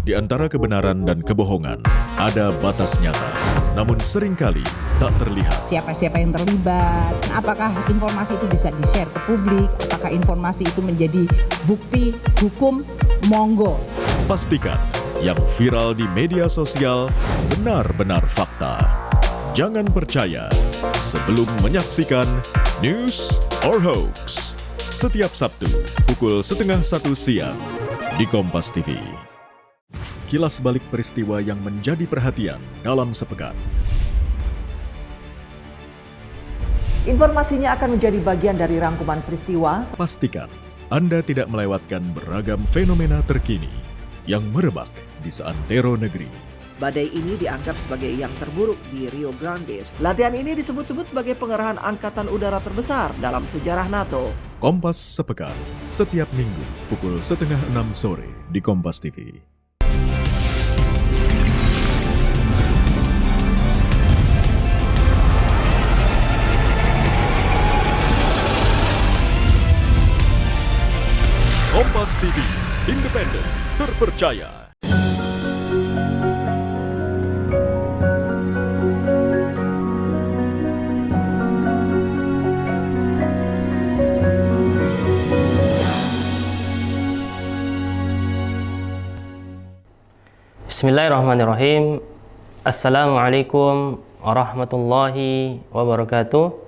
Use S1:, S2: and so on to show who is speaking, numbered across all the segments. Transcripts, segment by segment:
S1: Di antara kebenaran dan kebohongan, ada batas nyata, namun seringkali tak terlihat.
S2: Siapa-siapa yang terlibat, apakah informasi itu bisa di-share ke publik, apakah informasi itu menjadi bukti hukum, monggo.
S1: Pastikan yang viral di media sosial benar-benar fakta. Jangan percaya sebelum menyaksikan News or Hoax. Setiap Sabtu, pukul 12:30 siang di Kompas TV. Kilas balik peristiwa yang menjadi perhatian dalam sepekan.
S3: Informasinya akan menjadi bagian dari rangkuman peristiwa.
S1: Pastikan Anda tidak melewatkan beragam fenomena terkini yang merebak di seantero negeri.
S3: Badai ini dianggap sebagai yang terburuk di Rio Grande. Latihan ini disebut-sebut sebagai pengerahan angkatan udara terbesar dalam sejarah NATO.
S1: Kompas Sepekan, setiap minggu pukul 5:30 sore di Kompas TV. Kompas TV, independen, terpercaya.
S4: Bismillahirrahmanirrahim. Assalamualaikum warahmatullahi wabarakatuh.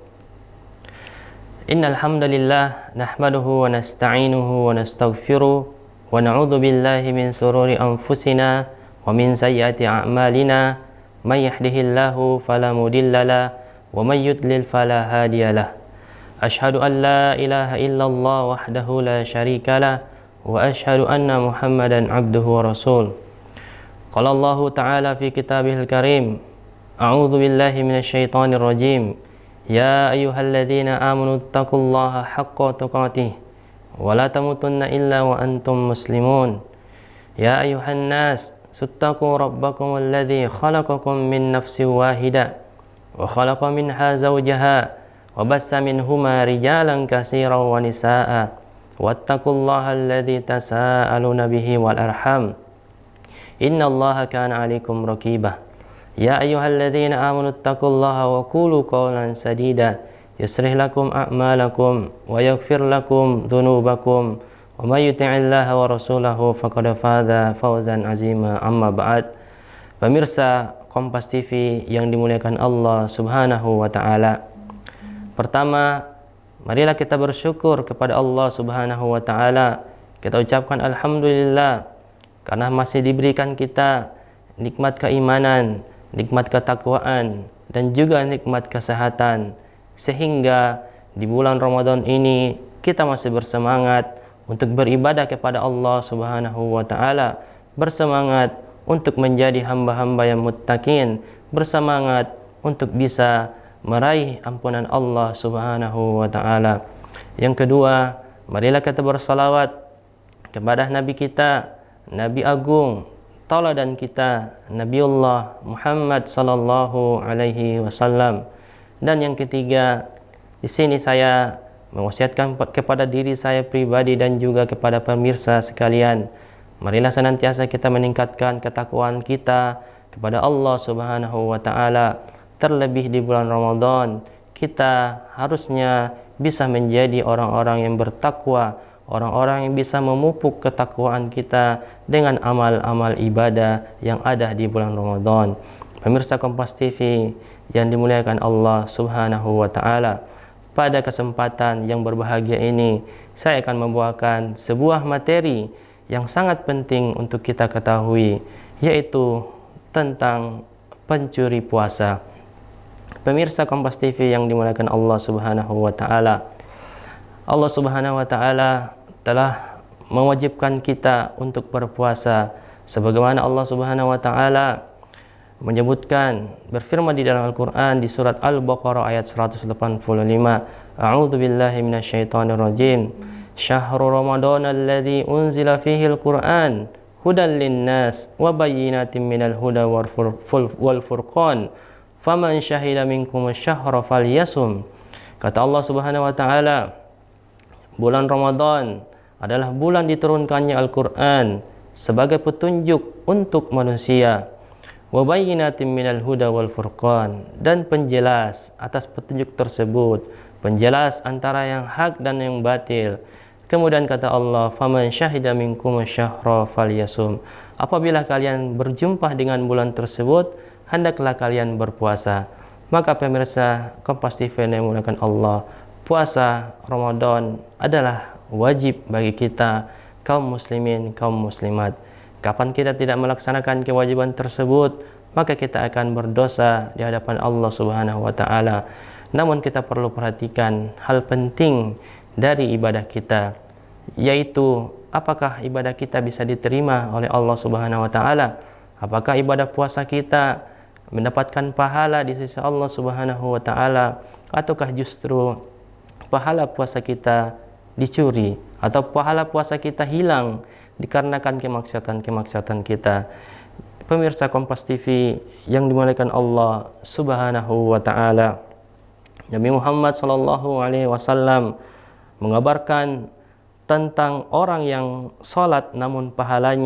S4: Innal hamdalillah nahmaduhu wa nasta'inuhu wa nastaghfiruh wa na'udzu billahi min shururi anfusina wa min sayyiati a'malina may yahdihillahu fala mudhillalah wa may yudlil fala hadiyalah. Asyhadu an la ilaha illallah wahdahu la syarikalah wa asyhadu anna Muhammadan abduhu wa rasul. Qala Allahu ta'ala fi kitabihil karim, a'udzu billahi minasyaitonir rajim. Ya ayyuhalladzina amanu taqullaha haqqa tuqatih wa la tamutunna illa wa antum muslimun. Ya ayyuhan nas suttaqu rabbakum alladzi khalaqakum min nafsin wahidah wa khalaqa minha zawjaha wa bassa minhuma rijalan katsiran wa nisaa'a wattaqullaha alladzi tasaaluna bihi wal arham. Innallaha kana 'alaikum raqibah. Ya ayyuhalladzina amanu taqullaha wa qulu qawlan sadida yuslih lakum a'malakum wa yaghfir lakum dhunubakum wa may yuti'illaha wa rasulahu faqad faza fawzan 'azima. Amma ba'd. Pemirsa Kompas TV yang dimuliakan Allah Subhanahu wa taala. Pertama, marilah kita bersyukur kepada Allah Subhanahu wa taala. Kita ucapkan alhamdulillah karena masih diberikan kita nikmat keimanan, nikmat ketakwaan, dan juga nikmat kesehatan, sehingga di bulan Ramadan ini kita masih bersemangat untuk beribadah kepada Allah Subhanahu wa taala, bersemangat untuk menjadi hamba-hamba yang muttaqin, bersemangat untuk bisa meraih ampunan Allah Subhanahu wa taala. Yang kedua, marilah kita bersalawat kepada Nabi kita, Nabi Agung, tauladan kita, Nabiullah Muhammad sallallahu alaihi wasallam. Dan yang ketiga, di sini saya mewasiatkan kepada diri saya pribadi dan juga kepada pemirsa sekalian, marilah senantiasa kita meningkatkan ketakwaan kita kepada Allah Subhanahu wa taala. Terlebih di bulan Ramadan, kita harusnya bisa menjadi orang-orang yang bertakwa, orang-orang yang bisa memupuk ketakwaan kita dengan amal-amal ibadah yang ada di bulan Ramadan. Pemirsa Kompas TV yang dimuliakan Allah Subhanahu wa taala, pada kesempatan yang berbahagia ini saya akan membawakan sebuah materi yang sangat penting untuk kita ketahui, yaitu tentang pencuri puasa. Pemirsa Kompas TV yang dimuliakan Allah Subhanahu wa taala, Allah Subhanahu wa taala telah mewajibkan kita untuk berpuasa, sebagaimana Allah Subhanahu wa taala menyebutkan, berfirman di dalam Al-Qur'an di surat Al-Baqarah ayat 185, A'udzu billahi minasyaitonir rajim. Syahrul Ramadan alladzi unzila fihi al-Qur'an hudan linnas wa bayyinatin minal huda wal furqan faman syahida minkum asy-syahra falyasum. Kata Allah Subhanahu wa taala, bulan Ramadan adalah bulan diturunkannya Al-Qur'an sebagai petunjuk untuk manusia, wa bayyinatin minal huda wal furqan, dan penjelas atas petunjuk tersebut, penjelas antara yang hak dan yang batil. Kemudian kata Allah, faman syahida minkum asyhra falyasum, apabila kalian berjumpa dengan bulan tersebut, hendaklah kalian berpuasa. Maka pemirsa Kompas TV yang dimuliakan Allah, puasa Ramadan adalah wajib bagi kita kaum muslimin, kaum muslimat. Kapan kita tidak melaksanakan kewajiban tersebut, maka kita akan berdosa di hadapan Allah Subhanahu wa taala. Namun kita perlu perhatikan hal penting dari ibadah kita, yaitu apakah ibadah kita bisa diterima oleh Allah Subhanahu wa taala? Apakah ibadah puasa kita mendapatkan pahala di sisi Allah Subhanahu wa taala, ataukah justru pahala puasa kita dicuri atau pahala puasa kita hilang dikarenakan kemaksiatan kita. Pemirsa Kompas TV yang dimuliakan Allah Subhanahu wa taala, Nabi Muhammad sallallahu alaihi wasallam mengabarkan tentang orang yang salat namun pahala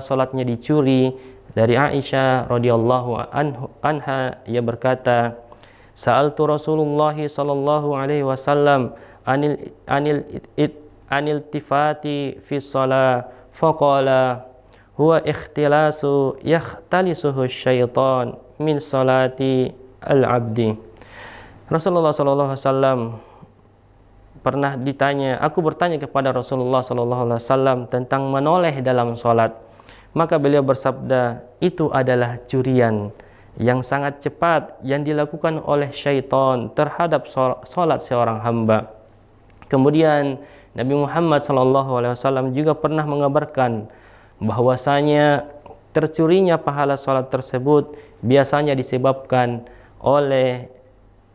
S4: salatnya dicuri. Dari Aisyah radhiyallahu anha, ia berkata, sa'altu Rasulullah sallallahu alaihi wasallam anil tifati fi shalah faqala huwa ikhtilasu yakhtalisuhu syaitan min salati al-abdi. Rasulullah sallallahu alaihi wasallam pernah ditanya, aku bertanya kepada Rasulullah sallallahu alaihi wasallam tentang menoleh dalam salat. Maka beliau bersabda, itu adalah curian yang sangat cepat yang dilakukan oleh syaitan terhadap salat seorang hamba. Kemudian Nabi Muhammad SAW juga pernah mengabarkan bahwasanya tercurinya pahala salat tersebut biasanya disebabkan oleh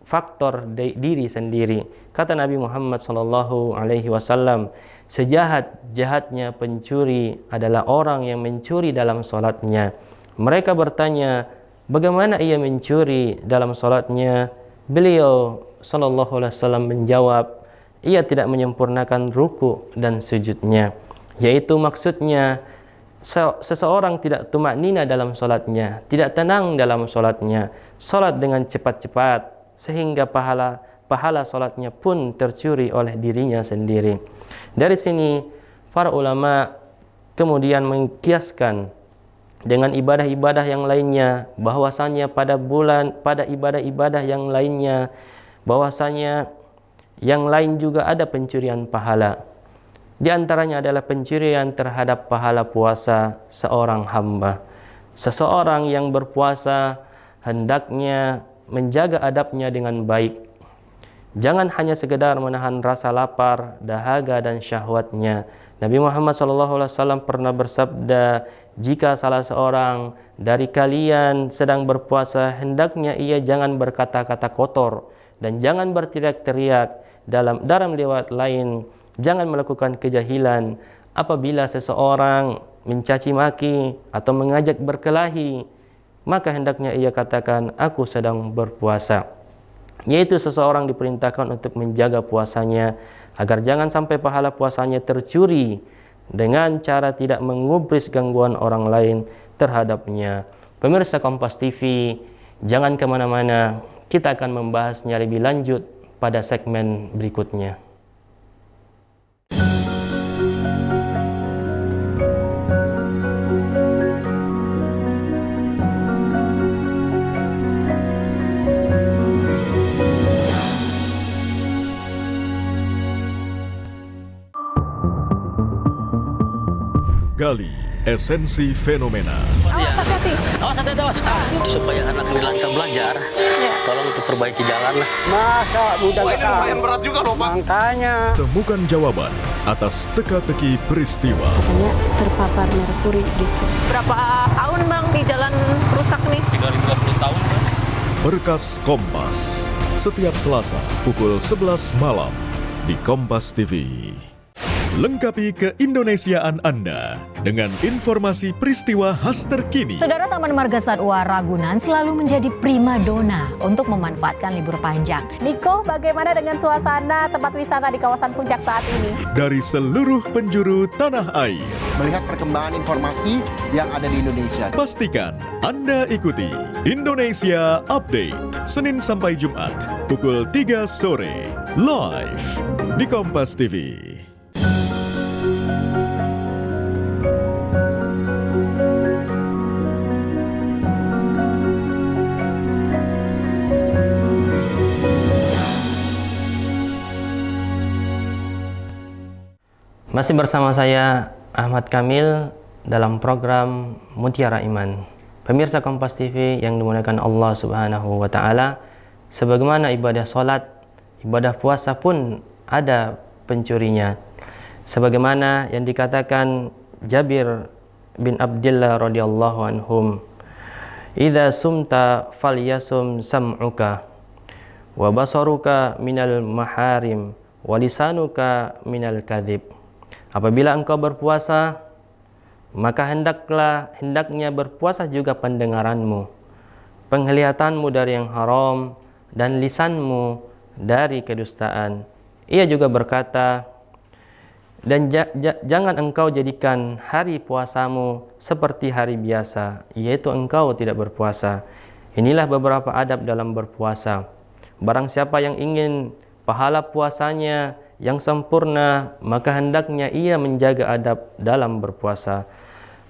S4: faktor diri sendiri. Kata Nabi Muhammad SAW, sejahat-jahatnya pencuri adalah orang yang mencuri dalam salatnya. Mereka bertanya, bagaimana ia mencuri dalam salatnya? Beliau SAW menjawab, ia tidak menyempurnakan ruku dan sujudnya. Yaitu maksudnya seseorang tidak tumaknina dalam salatnya, tidak tenang dalam salatnya, salat dengan cepat-cepat sehingga pahala salatnya pun tercuri oleh dirinya sendiri. Dari sini para ulama kemudian mengkiaskan dengan ibadah-ibadah yang lainnya, bahwasanya pada ibadah-ibadah yang lainnya, bahwasanya yang lain juga ada pencurian pahala. Di antaranya adalah pencurian terhadap pahala puasa seorang hamba. Seseorang yang berpuasa hendaknya menjaga adabnya dengan baik. Jangan hanya sekedar menahan rasa lapar, dahaga dan syahwatnya. Nabi Muhammad SAW pernah bersabda, jika salah seorang dari kalian sedang berpuasa, hendaknya ia jangan berkata-kata kotor dan jangan berteriak-teriak. Dalam riwayat lain, jangan melakukan kejahilan. Apabila seseorang mencaci maki atau mengajak berkelahi, maka hendaknya ia katakan, aku sedang berpuasa. Yaitu seseorang diperintahkan untuk menjaga puasanya agar jangan sampai pahala puasanya tercuri dengan cara tidak mengubris gangguan orang lain terhadapnya. Pemirsa Kompas TV, jangan kemana-mana, kita akan membahasnya lebih lanjut pada segmen berikutnya.
S1: Gali esensi fenomena.
S5: Awas hati-hati. Supaya anak ini lancar belajar, tolong untuk perbaiki jalan lah.
S6: Masa mudah
S7: ini lumayan berat juga loh, Pak.
S6: Makanya
S1: Temukan jawaban atas teka-teki peristiwa.
S8: Katanya terpapar merkuri gitu.
S9: Berapa tahun Bang di jalan rusak nih?
S5: 350 tahun.
S1: Berkas Kompas, setiap Selasa pukul 11 malam di Kompas TV. Lengkapi keindonesiaan Anda dengan informasi peristiwa khas terkini.
S6: Saudara, Taman Marga Satwa Ragunan selalu menjadi primadona untuk memanfaatkan libur panjang.
S9: Niko, bagaimana dengan suasana tempat wisata di kawasan Puncak saat ini?
S1: Dari seluruh penjuru tanah air.
S7: Melihat perkembangan informasi yang ada di Indonesia.
S1: Pastikan Anda ikuti Indonesia Update, Senin sampai Jumat, pukul 3 sore, live di Kompas TV.
S4: Masih bersama saya Ahmad Kamil dalam program Mutiara Iman. Pemirsa Kompas TV yang dimuliakan Allah Subhanahu wa taala, sebagaimana ibadah salat, ibadah puasa pun ada pencurinya. Sebagaimana yang dikatakan Jabir bin Abdullah radhiyallahu anhum, "Idza sumta falyasum sam'uka wa basaruka minal maharim wa lisanuka minal kadhib." Apabila engkau berpuasa, maka hendaknya berpuasa juga pendengaranmu, penglihatanmu dari yang haram, dan lisanmu dari kedustaan. Ia juga berkata, dan jangan engkau jadikan hari puasamu seperti hari biasa, yaitu engkau tidak berpuasa. Inilah beberapa adab dalam berpuasa. Barang siapa yang ingin pahala puasanya yang sempurna, maka hendaknya ia menjaga adab dalam berpuasa.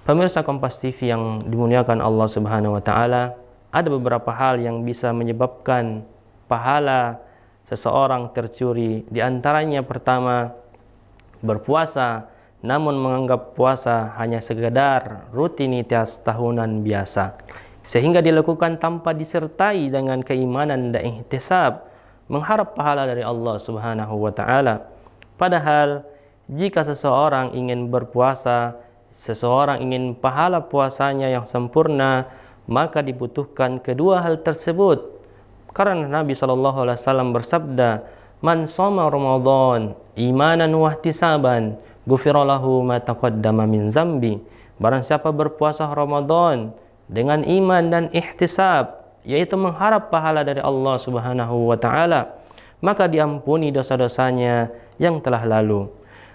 S4: Pemirsa Kompas TV yang dimuliakan Allah Subhanahu wa taala, ada beberapa hal yang bisa menyebabkan pahala seseorang tercuri. Di antaranya pertama, berpuasa namun menganggap puasa hanya sekedar rutinitas tahunan biasa, sehingga dilakukan tanpa disertai dengan keimanan dan ihtisab, mengharap pahala dari Allah Subhanahu wa taala. Padahal jika seseorang ingin berpuasa, seseorang ingin pahala puasanya yang sempurna, maka dibutuhkan kedua hal tersebut. Karena Nabi SAW bersabda, "Man shoma Ramadan imanan wa ihtisaban, ghufira lahu ma taqaddama min zambi." Barang siapa berpuasa Ramadan dengan iman dan ihtisab, yaitu mengharap pahala dari Allah Subhanahu wa taala, maka diampuni dosa-dosanya yang telah lalu.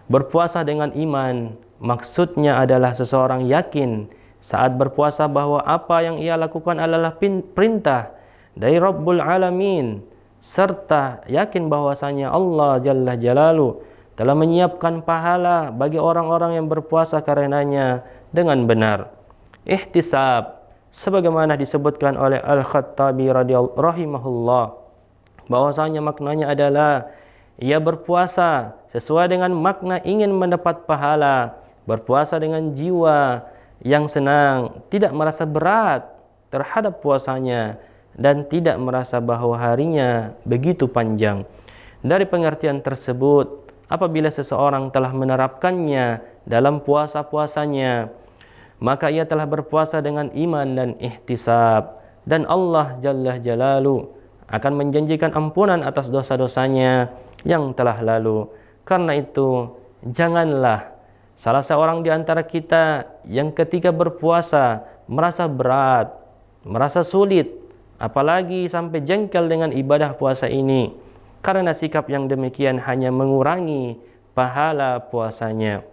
S4: Berpuasa dengan iman maksudnya adalah seseorang yakin saat berpuasa bahwa apa yang ia lakukan adalah perintah dari Rabbul Alamin, serta yakin bahwasanya Allah Jalla Jalaluhu telah menyiapkan pahala bagi orang-orang yang berpuasa karenanya dengan benar. Ihtisab, sebagaimana disebutkan oleh Al-Khattabi rahimahullah, bahwasanya maknanya adalah ia berpuasa sesuai dengan makna ingin mendapat pahala, berpuasa dengan jiwa yang senang, tidak merasa berat terhadap puasanya, dan tidak merasa bahwa harinya begitu panjang. Dari pengertian tersebut, apabila seseorang telah menerapkannya dalam puasa-puasanya, maka ia telah berpuasa dengan iman dan ihtisab, dan Allah Jalla Jalaluhu akan menjanjikan ampunan atas dosa-dosanya yang telah lalu. Karena itu, janganlah salah seorang di antara kita yang ketika berpuasa merasa berat, merasa sulit, apalagi sampai jengkel dengan ibadah puasa ini, karena sikap yang demikian hanya mengurangi pahala puasanya.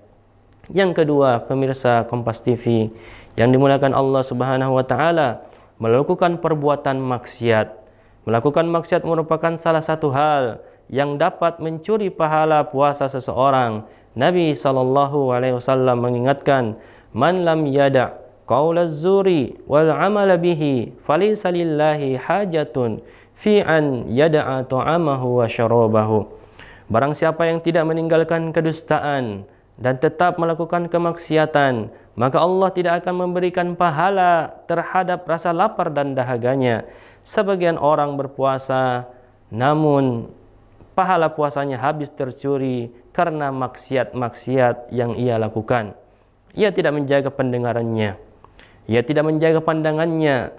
S4: Yang kedua, pemirsa Kompas TV yang dimuliakan Allah Subhanahu wa taala, melakukan perbuatan maksiat. Melakukan maksiat merupakan salah satu hal yang dapat mencuri pahala puasa seseorang. Nabi SAW mengingatkan, "Man lam yada' qaulaz zuri wal 'amala bihi falaysa lillahi hajatun fi an yada'a ta'amahu wa syarabahu." Barang siapa yang tidak meninggalkan kedustaan dan tetap melakukan kemaksiatan, maka Allah tidak akan memberikan pahala terhadap rasa lapar dan dahaganya. Sebagian orang berpuasa, namun pahala puasanya habis tercuri karena maksiat-maksiat yang ia lakukan. Ia tidak menjaga pendengarannya, ia tidak menjaga pandangannya,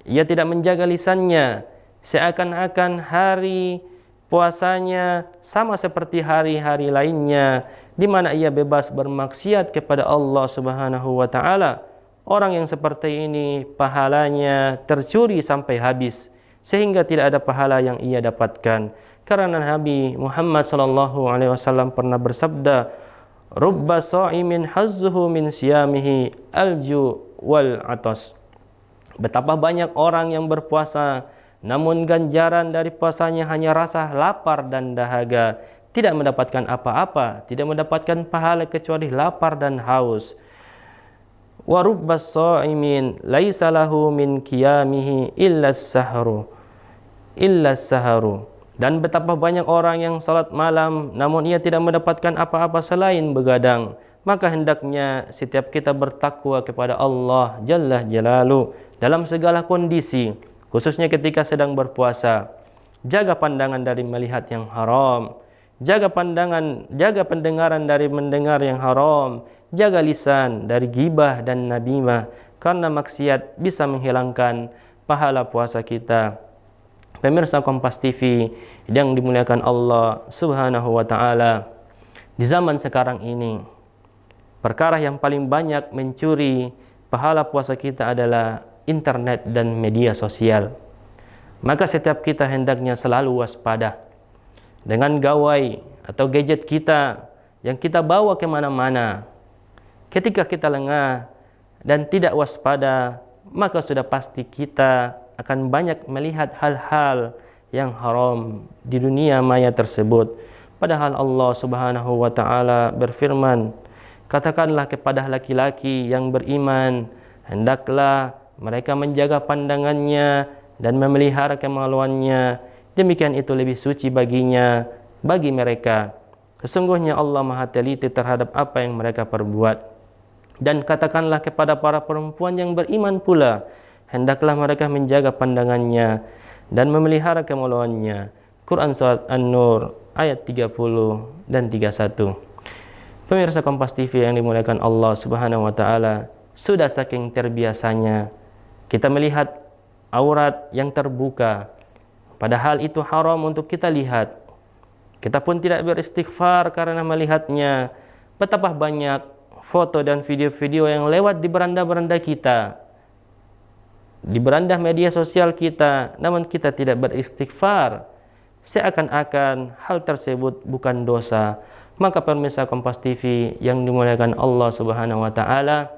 S4: ia tidak menjaga lisannya, seakan-akan hari puasanya sama seperti hari-hari lainnya, di mana ia bebas bermaksiat kepada Allah Subhanahu wa taala. Orang yang seperti ini pahalanya tercuri sampai habis, sehingga tidak ada pahala yang ia dapatkan. Karena Nabi Muhammad SAW pernah bersabda, "Rubba sha'imin hazzuhu min siyamihi alju wal atas." Betapa banyak orang yang berpuasa, namun ganjaran dari puasanya hanya rasa lapar dan dahaga, tidak mendapatkan apa-apa, tidak mendapatkan pahala kecuali lapar dan haus. Wa rubbas sha'imin laisa lahu min qiyamihi illa as-sahru. Dan betapa banyak orang yang salat malam namun ia tidak mendapatkan apa-apa selain begadang. Maka hendaknya setiap kita bertakwa kepada Allah Jalla Jalaluhu dalam segala kondisi, khususnya ketika sedang berpuasa. Jaga pandangan dari melihat yang haram, jaga pendengaran dari mendengar yang haram, jaga lisan dari ghibah dan namimah, karena maksiat bisa menghilangkan pahala puasa kita. Pemirsa Kompas TV yang dimuliakan Allah Subhanahu wa taala, di zaman sekarang ini perkara yang paling banyak mencuri pahala puasa kita adalah internet dan media sosial. Maka setiap kita hendaknya selalu waspada dengan gawai atau gadget kita yang kita bawa kemana-mana. Ketika kita lengah dan tidak waspada, maka sudah pasti kita akan banyak melihat hal-hal yang haram di dunia maya tersebut. Padahal Allah Subhanahu wa taala berfirman, "Katakanlah kepada laki-laki yang beriman, hendaklah mereka menjaga pandangannya dan memelihara kemaluannya. Demikian itu lebih suci baginya, bagi mereka. Sesungguhnya Allah Maha teliti terhadap apa yang mereka perbuat." Dan katakanlah kepada para perempuan yang beriman pula, hendaklah mereka menjaga pandangannya dan memelihara kemaluannya. Quran Surat An-Nur ayat 30 dan 31. Pemirsa Kompas TV yang dimuliakan Allah Subhanahu wa taala, sudah saking terbiasanya kita melihat aurat yang terbuka, padahal itu haram untuk kita lihat. Kita pun tidak beristighfar karena melihatnya. Betapa banyak foto dan video-video yang lewat di beranda-beranda kita, di beranda media sosial kita, namun kita tidak beristighfar, seakan-akan hal tersebut bukan dosa. Maka pemirsa Kompas TV yang dimuliakan Allah Subhanahu wa taala,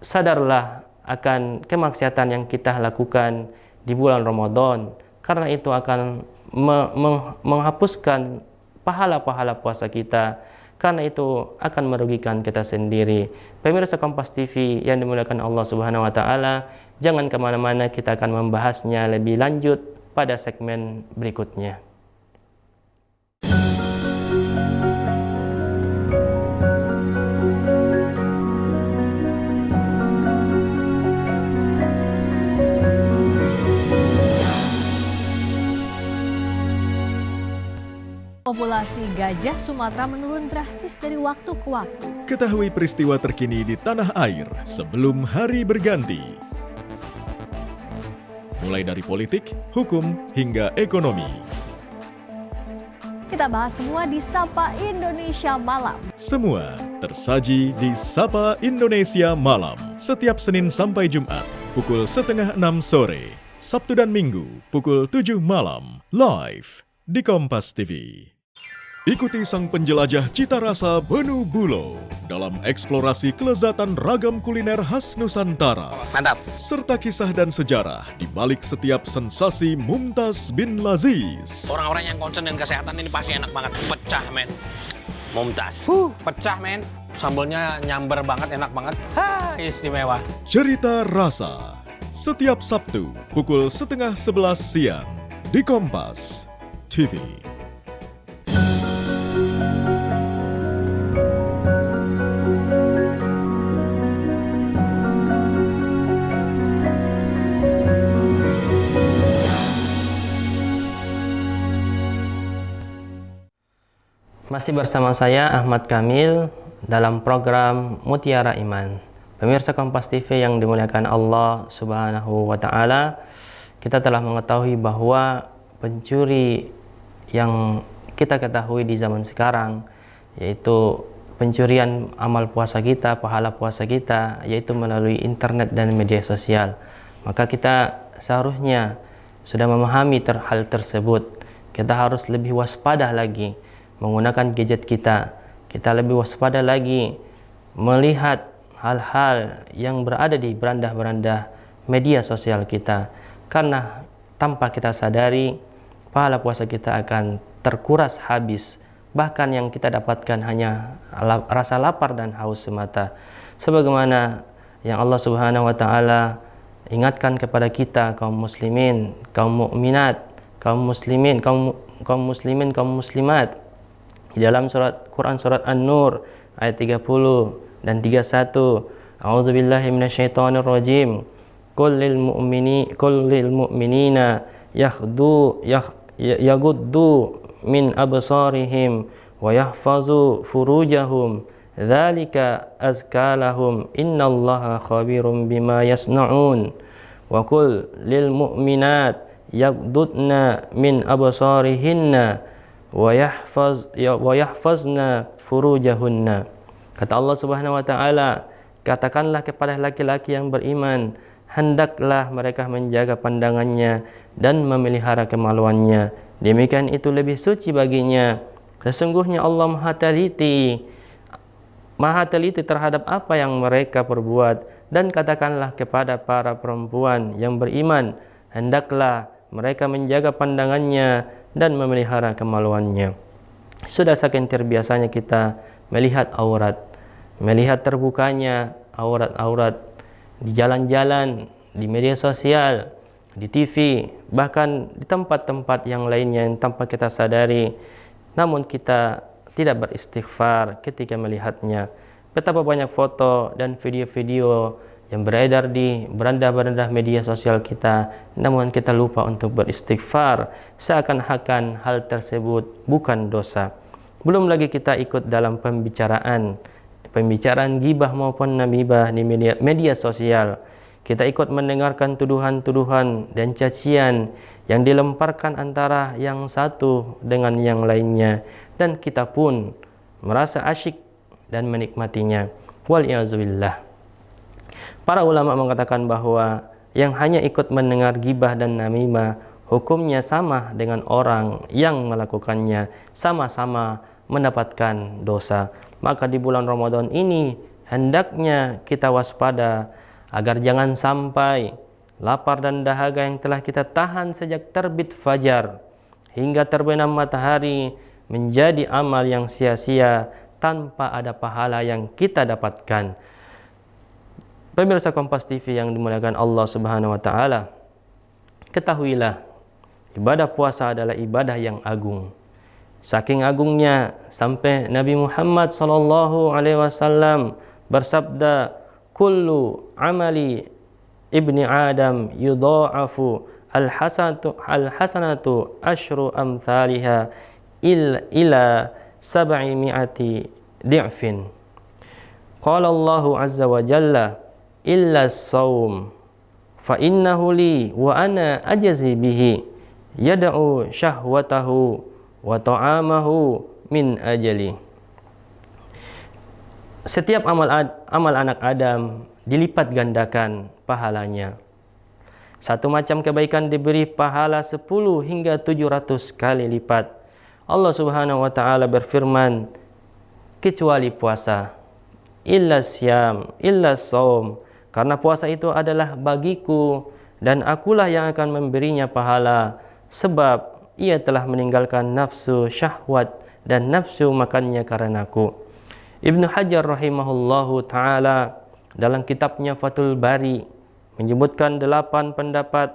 S4: sadarlah akan kemaksiatan yang kita lakukan di bulan Ramadan, karena itu akan menghapuskan pahala-pahala puasa kita, karena itu akan merugikan kita sendiri. Pemirsa Kompas TV yang dimuliakan Allah Subhanahu wa taala, jangan kemana-mana, kita akan membahasnya lebih lanjut pada segmen berikutnya.
S10: Populasi gajah Sumatera menurun drastis dari waktu ke waktu.
S1: Ketahui peristiwa terkini di tanah air sebelum hari berganti. Mulai dari politik, hukum, hingga ekonomi.
S10: Kita bahas semua di Sapa Indonesia Malam.
S1: Semua tersaji di Sapa Indonesia Malam. Setiap Senin sampai Jumat, pukul 5:30 sore. Sabtu dan Minggu, pukul 7 malam. Live di Kompas TV. Ikuti sang penjelajah cita rasa Benu Bulo dalam eksplorasi kelezatan ragam kuliner khas Nusantara.
S5: Mantap.
S1: Serta kisah dan sejarah di balik setiap sensasi Mumtaz bin Laziz.
S5: Orang-orang yang concern dengan kesehatan ini pasti enak banget. Pecah, men. Mumtaz. Pecah, men. Sambelnya nyamber banget, enak banget. Istimewa.
S1: Cerita Rasa. Setiap Sabtu, pukul 10:30 siang. Di Kompas TV.
S4: Masih bersama saya Ahmad Kamil dalam program Mutiara Iman. Pemirsa Kompas TV yang dimuliakan Allah Subhanahu wa taala, kita telah mengetahui bahwa pencuri yang kita ketahui di zaman sekarang, yaitu pencurian amal puasa kita, pahala puasa kita, yaitu melalui internet dan media sosial. Maka kita seharusnya sudah memahami hal tersebut. Kita harus lebih waspada lagi menggunakan gadget kita. Kita lebih waspada lagi melihat hal-hal yang berada di beranda-beranda media sosial kita. Karena tanpa kita sadari, pahala puasa kita akan terkuras habis. Bahkan yang kita dapatkan hanya rasa lapar dan haus semata. Sebagaimana yang Allah Subhanahu wa taala ingatkan kepada kita, kaum muslimin, kaum mukminat, kaum muslimin, kaum muslimat, di dalam Quran surat An-Nur ayat 30 dan 31. A'udzubillahi minasyaitonir rajim. Qul lil mu'minina yaghuddu min absarihim wa yahfazu furujahum dzalika azka lahum innallaha khabirum bima yasnaun wa qul lil mu'minat yaghdudna min absarihinna wa yahfazna furujahunna. Kata Allah Subhanahu wa taala, katakanlah kepada laki-laki yang beriman, hendaklah mereka menjaga pandangannya dan memelihara kemaluannya. Demikian itu lebih suci baginya. Sesungguhnya Allah Maha teliti terhadap apa yang mereka perbuat. Dan katakanlah kepada para perempuan yang beriman, hendaklah mereka menjaga pandangannya dan memelihara kemaluannya. Sudah saking terbiasanya kita melihat aurat, melihat terbukanya aurat-aurat di jalan-jalan, di media sosial, di TV, bahkan di tempat-tempat yang lainnya yang tanpa kita sadari. Namun kita tidak beristighfar ketika melihatnya. Betapa banyak foto dan video-video yang beredar di beranda-beranda media sosial kita, namun kita lupa untuk beristighfar, seakan-akan hal tersebut bukan dosa. Belum lagi kita ikut dalam pembicaraan ghibah maupun namimah di media sosial. Kita ikut mendengarkan tuduhan-tuduhan dan cacian yang dilemparkan antara yang satu dengan yang lainnya, dan kita pun merasa asyik dan menikmatinya. Wal'iyazubillah. Para ulama mengatakan bahwa yang hanya ikut mendengar ghibah dan namimah hukumnya sama dengan orang yang melakukannya, sama-sama mendapatkan dosa. Maka di bulan Ramadan ini hendaknya kita waspada agar jangan sampai lapar dan dahaga yang telah kita tahan sejak terbit fajar hingga terbenam matahari menjadi amal yang sia-sia tanpa ada pahala yang kita dapatkan. Pemirsa Kompas TV yang dimuliakan Allah Subhanahu wa taala, ketahuilah ibadah puasa adalah ibadah yang agung. Saking agungnya sampai Nabi Muhammad sallallahu alaihi wasallam bersabda, kullu amali ibni Adam yudha'afu al-hasanatu asyru amthaliha ila 700 di'fin. Qala Allahu azza wa jalla illa as-saum fa innahu li wa ana ajzi bihi yad'u syahwatahu wa ta'amahu min ajali. Setiap amal anak Adam dilipat gandakan pahalanya. Satu macam kebaikan diberi pahala 10 hingga 700 kali lipat. Allah Subhanahu wa taala berfirman, kecuali puasa, illa syam, illa shaum, karena puasa itu adalah bagiku dan akulah yang akan memberinya pahala, sebab ia telah meninggalkan nafsu syahwat dan nafsu makannya karenaku. Ibnu Hajar rahimahullahu ta'ala dalam kitabnya Fathul Bari menyebutkan 8 pendapat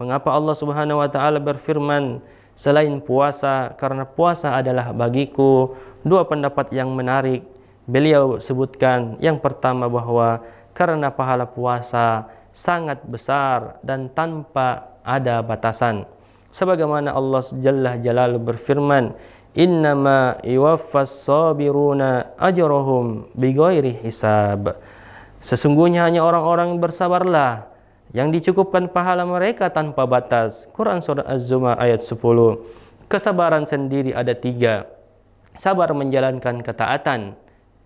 S4: mengapa Allah Subhanahu wa ta'ala berfirman selain puasa, karena puasa adalah bagiku. 2 pendapat yang menarik beliau sebutkan. Yang pertama bahwa karena pahala puasa sangat besar dan tanpa ada batasan. Sebagaimana Allah Jalla Jalaluhu berfirman, innama yuwaffas sabiruna ajrahum bighairi hisab. Sesungguhnya hanya orang-orang bersabarlah yang dicukupkan pahala mereka tanpa batas. Quran surah Az-Zumar ayat 10. Kesabaran sendiri ada 3. Sabar menjalankan ketaatan,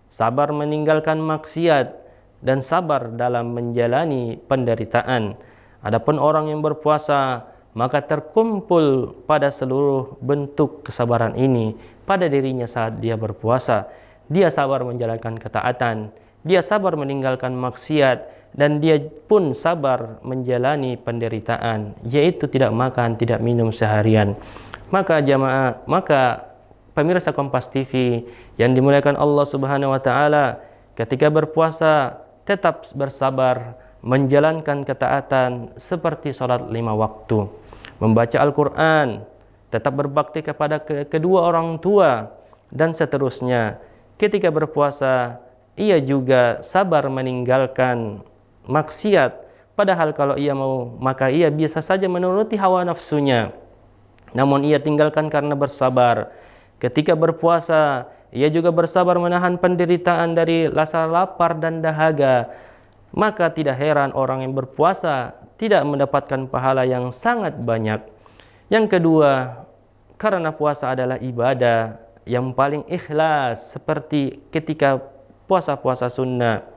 S4: sabar meninggalkan maksiat, dan sabar dalam menjalani penderitaan. Adapun orang yang berpuasa, maka terkumpul pada seluruh bentuk kesabaran ini pada dirinya saat dia berpuasa. Dia sabar menjalankan ketaatan, dia sabar meninggalkan maksiat, dan dia pun sabar menjalani penderitaan, yaitu tidak makan, tidak minum seharian. Maka jamaah, maka pemirsa Kompas TV yang dimuliakan Allah Subhanahu wa taala, ketika berpuasa tetap bersabar menjalankan ketaatan seperti salat 5 waktu, membaca Al-Qur'an, tetap berbakti kepada kedua orang tua, dan seterusnya. Ketika berpuasa ia juga sabar meninggalkan maksiat, padahal kalau ia mau maka ia bisa saja menuruti hawa nafsunya, namun ia tinggalkan karena bersabar. Ketika berpuasa ia juga bersabar menahan penderitaan dari rasa lapar dan dahaga. Maka tidak heran orang yang berpuasa tidak mendapatkan pahala yang sangat banyak. Yang kedua, karena puasa adalah ibadah yang paling ikhlas, seperti ketika puasa-puasa sunnah,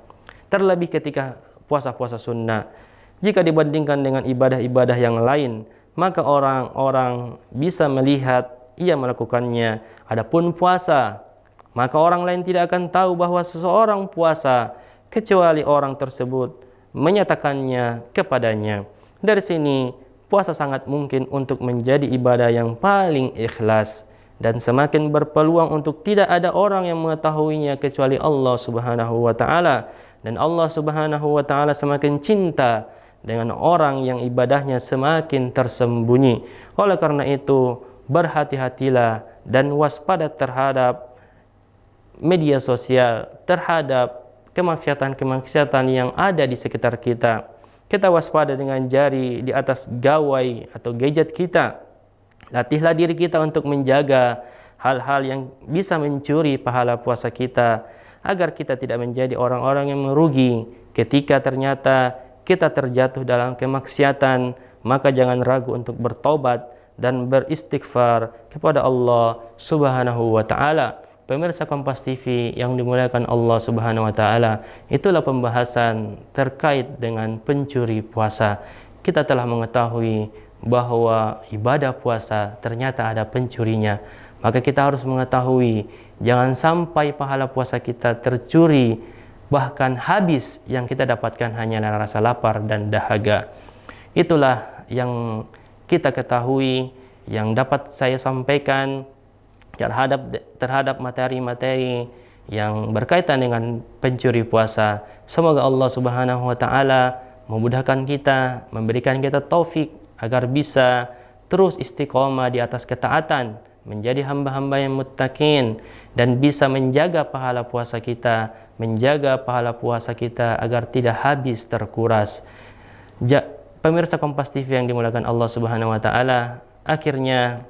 S4: terlebih ketika puasa-puasa sunnah. Jika dibandingkan dengan ibadah-ibadah yang lain, maka orang-orang bisa melihat ia melakukannya. Adapun puasa, maka orang lain tidak akan tahu bahwa seseorang puasa kecuali orang tersebut menyatakannya kepadanya. Dari sini, puasa sangat mungkin untuk menjadi ibadah yang paling ikhlas dan semakin berpeluang untuk tidak ada orang yang mengetahuinya kecuali Allah Subhanahu wa taala. Dan Allah Subhanahu wa taala semakin cinta dengan orang yang ibadahnya semakin tersembunyi. Oleh karena itu, berhati-hatilah dan waspada terhadap media sosial, terhadap kemaksiatan-kemaksiatan yang ada di sekitar kita. Kita waspada dengan jari di atas gawai atau gadget kita. Latihlah diri kita untuk menjaga hal-hal yang bisa mencuri pahala puasa kita, agar kita tidak menjadi orang-orang yang merugi ketika ternyata kita terjatuh dalam kemaksiatan. Maka jangan ragu untuk bertobat dan beristighfar kepada Allah Subhanahu wa taala. Pemirsa Kompas TV yang dimuliakan Allah Subhanahu wa taala, itulah pembahasan terkait dengan pencuri puasa. Kita telah mengetahui bahwa ibadah puasa ternyata ada pencurinya. Maka kita harus mengetahui jangan sampai pahala puasa kita tercuri, bahkan habis yang kita dapatkan hanyalah rasa lapar dan dahaga. Itulah yang kita ketahui, yang dapat saya sampaikan terhadap materi-materi yang berkaitan dengan pencuri puasa. Semoga Allah Subhanahu wa taala memudahkan kita, memberikan kita taufik agar bisa terus istiqomah di atas ketaatan, menjadi hamba-hamba yang muttaqin, dan bisa menjaga pahala puasa kita, agar tidak habis terkuras. Pemirsa Kompas TV yang dimuliakan Allah Subhanahu wa taala, akhirnya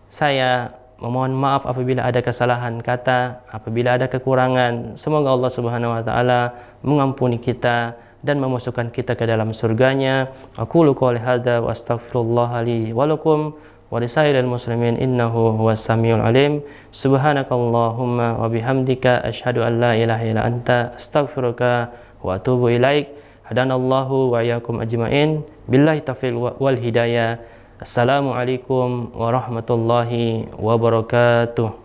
S4: saya memohon maaf apabila ada kesalahan kata, apabila ada kekurangan. Semoga Allah Subhanahu wa taala mengampuni kita dan memasukkan kita ke dalam surganya. Aqulu qouli hadza wa astaghfirullah li wa lakum wa lisairil muslimin innahu huwas samiul alim. Subhanakallahumma wa bihamdika asyhadu an la ilaha illa anta astaghfiruka wa atubu ilaik. Hadanallahu wa iyyakum ajmain. Billahi taufiq wal hidayah. Assalamualaikum warahmatullahi wabarakatuh.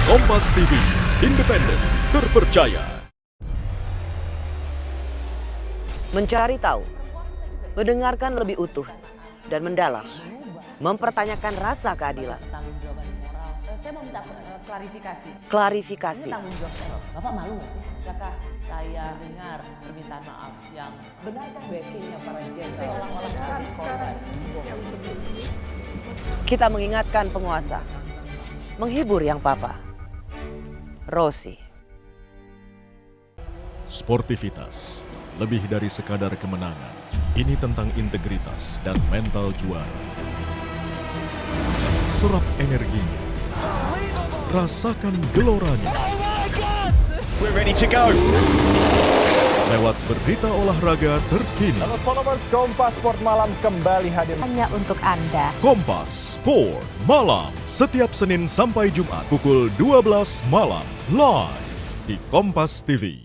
S1: Kompas TV, independen, terpercaya.
S3: Mencari tahu, mendengarkan lebih utuh dan mendalam, mempertanyakan rasa keadilan.
S2: Saya mau minta klarifikasi.
S3: Klarifikasi.
S2: Tanggung jawab. Bapak malu nggak sih? Apakah saya dengar permintaan maaf yang benarkah backingnya para jenderal orang-orang menjadi korban?
S3: Kita mengingatkan penguasa, menghibur yang papa. Rosi.
S1: Sportivitas, lebih dari sekadar kemenangan. Ini tentang integritas dan mental juara. Serap energinya. Rasakan geloranya.
S11: We're ready to go.
S1: Lewat berita olahraga terkini.
S11: Followers Kompas Sport Malam kembali hadir
S9: Hanya untuk Anda.
S1: Kompas Sport Malam setiap Senin sampai Jumat pukul 12 malam live di Kompas TV.